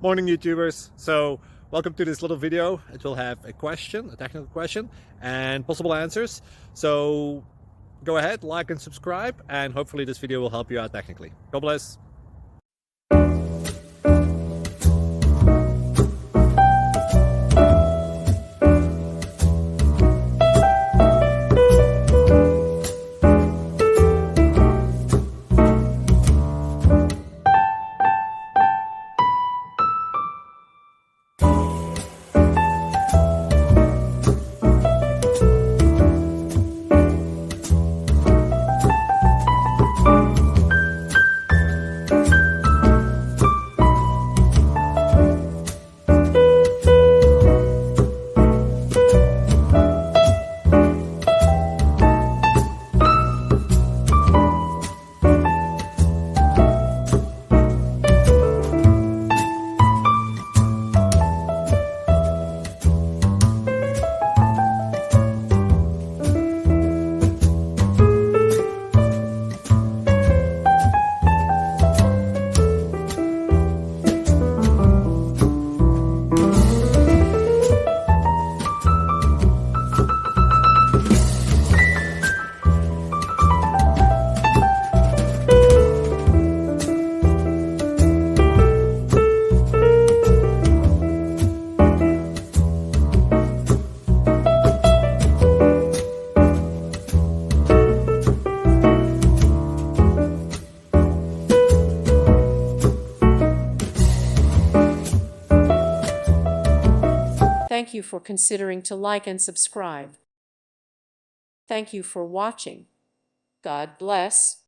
Morning YouTubers. So welcome to this little video. It will have a question, a technical question, and possible answers. So go ahead, like and subscribe, and hopefully this video will help you out technically. God bless. Thank you for considering to like and subscribe. Thank you for watching. God bless.